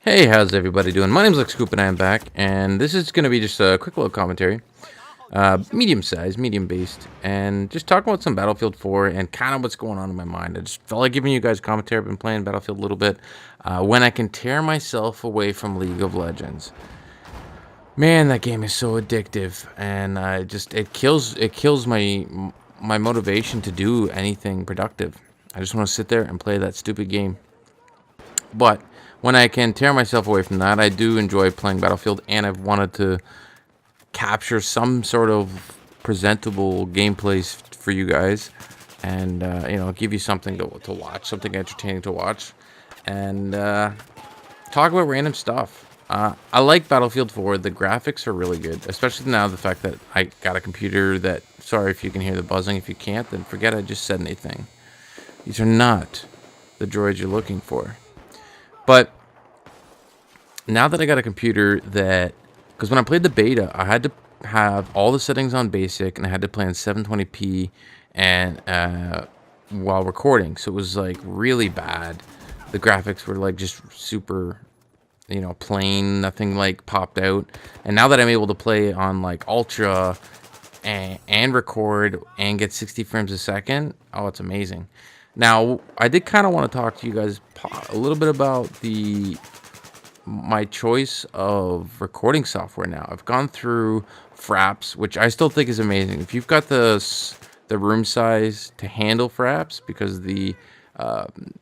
Hey, how's everybody doing? My name's Lex Coupe and I am back, and this is going to be just a quick little commentary. Medium size, medium based, and just talking about some Battlefield 4 and kind of what's going on in my mind. I just felt like giving you guys commentary. I've been playing Battlefield a little bit. When I can tear myself away from League of Legends. Man, that game is so addictive, and it kills my motivation to do anything productive. I just want to sit there and play that stupid game. But when I can tear myself away from that, I do enjoy playing Battlefield, and I've wanted to capture some sort of presentable gameplay for you guys, and give you something to watch, something entertaining to watch, and talk about random stuff. I like Battlefield 4. The graphics are really good, especially now the fact that I got a computer that, sorry if you can hear the buzzing. If you can't, then forget I just said anything. These are not the droids you're looking for. But now that I got a computer because when I played the beta, I had to have all the settings on basic, and I had to play in 720p and while recording, so it was like really bad. The graphics were like just super, plain, nothing like popped out. And now that I'm able to play on like ultra and record and get 60 frames a second, oh, it's amazing. Now, I did kind of want to talk to you guys a little bit about my choice of recording software. Now, I've gone through Fraps, which I still think is amazing. If you've got the room size to handle Fraps, because the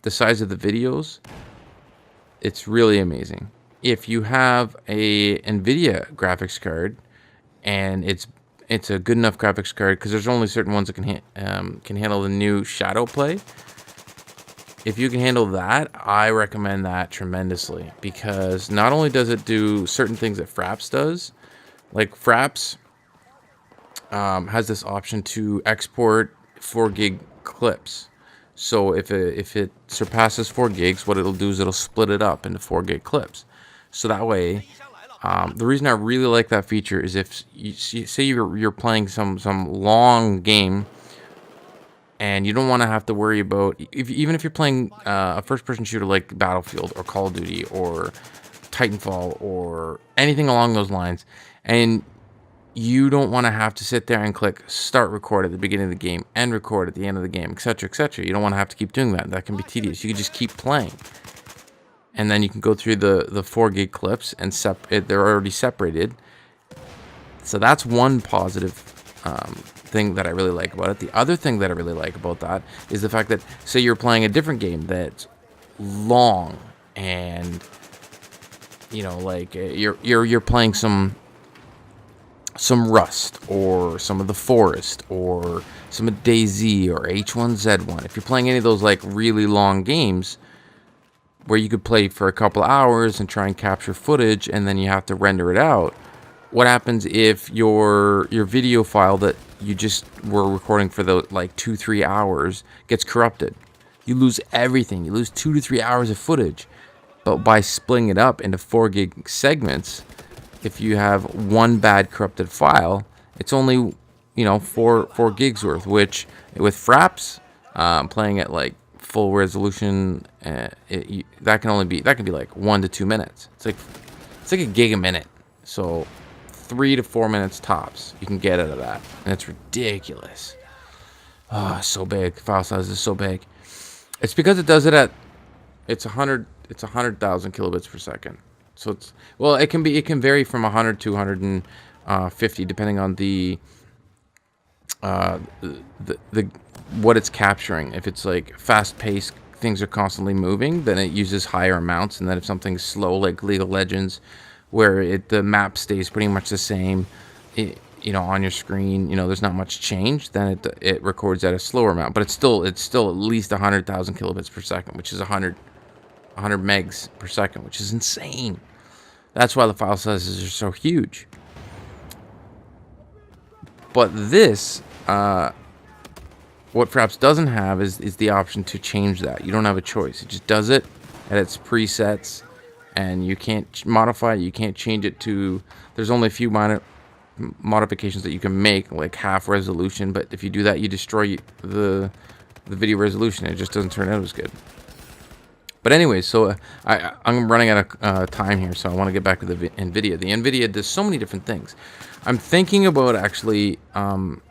size of the videos, it's really amazing. If you have a NVIDIA graphics card, and it's a good enough graphics card, because there's only certain ones that can handle the new Shadow Play. If you can handle that, I recommend that tremendously, because not only does it do certain things that Fraps does, like Fraps has this option to export 4 gig clips. So if it surpasses 4 gigs, what it'll do is it'll split it up into 4 gig clips. So that way, the reason I really like that feature is if you say you're playing some long game, and you don't want to have to worry about, even if you're playing a first-person shooter like Battlefield or Call of Duty or Titanfall or anything along those lines, and you don't want to have to sit there and click start record at the beginning of the game, end record at the end of the game, etc., etc. You don't want to have to keep doing that. That can be tedious. You can just keep playing, and then you can go through the 4 gig clips, and they're already separated. So that's one positive thing that I really like about it. The other thing that I really like about that is the fact that, say you're playing a different game that's long, and like you're playing some Rust, or some of the Forest, or some of DayZ, or H1Z1. If you're playing any of those like really long games where you could play for a couple hours and try and capture footage, and then you have to render it out, what happens if your video file that you just were recording for the like 2-3 hours gets corrupted? You lose everything. You lose 2 to 3 hours of footage. But by splitting it up into 4 gig segments, if you have one bad corrupted file, it's only 4 gigs worth. Which with Fraps, playing at like full resolution, that can be like 1 to 2 minutes. It's like a gig a minute. So 3 to 4 minutes tops you can get out of that, and it's ridiculous. Oh, it's so big. File size is so big. It's because it does it at 100,000 kilobits per second. So it can vary from 100 to 150 depending on the what it's capturing. If it's like fast paced, things are constantly moving, then it uses higher amounts. And then if something's slow, like League of Legends, where the map stays pretty much the same, on your screen, there's not much change, then it records at a slower amount. But it's still at least 100,000 kilobits per second, which is 100 megs per second, which is insane. That's why the file sizes are so huge. But this, what Fraps doesn't have is the option to change that. You don't have a choice. It just does it at its presets, and you can't modify it. You can't change it to. There's only a few minor modifications that you can make, like half resolution. But if you do that, you destroy the video resolution. It just doesn't turn out as good. But anyway, so I'm running out of time here, so I want to get back to the NVIDIA. The NVIDIA does so many different things. I'm thinking about actually, and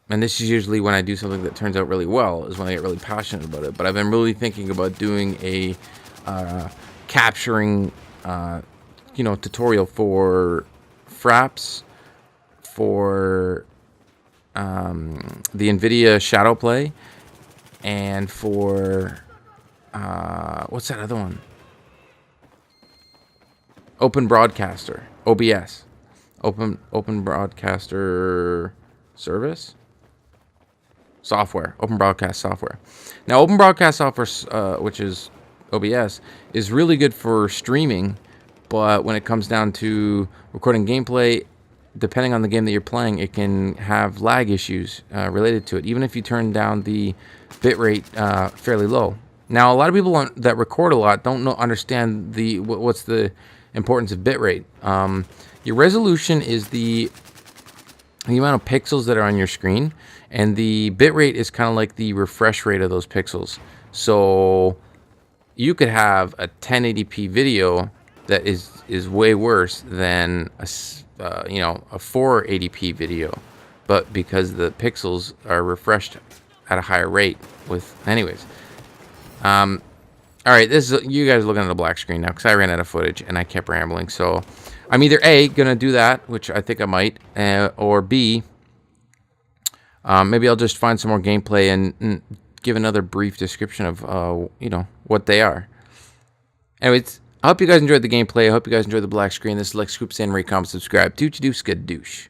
this is usually when I do something that turns out really well, is when I get really passionate about it. But I've been really thinking about doing a capturing, tutorial for Fraps, for the NVIDIA Shadow Play, and for what's that other one? Open Broadcaster, OBS, Open Broadcaster Service software, Open Broadcast software. Now, Open Broadcast software, which is OBS, is really good for streaming, but when it comes down to recording gameplay, depending on the game that you're playing, it can have lag issues related to it, even if you turn down the bitrate fairly low. Now, a lot of people that record a lot don't understand what's the importance of bitrate. Your resolution is the amount of pixels that are on your screen, and the bitrate is kind of like the refresh rate of those pixels. So you could have a 1080p video that is way worse than a 480p video, but because the pixels are refreshed at a higher rate. Anyways, all right, this is you guys looking at a black screen now because I ran out of footage and I kept rambling. So I'm either A, gonna do that, which I think I might, or B, maybe I'll just find some more gameplay and give another brief description of what they are. Anyways, I hope you guys enjoyed the gameplay. I hope you guys enjoyed the black screen. This is Lex Coupe saying, rate, comment, subscribe. Dooch doo skadoosh.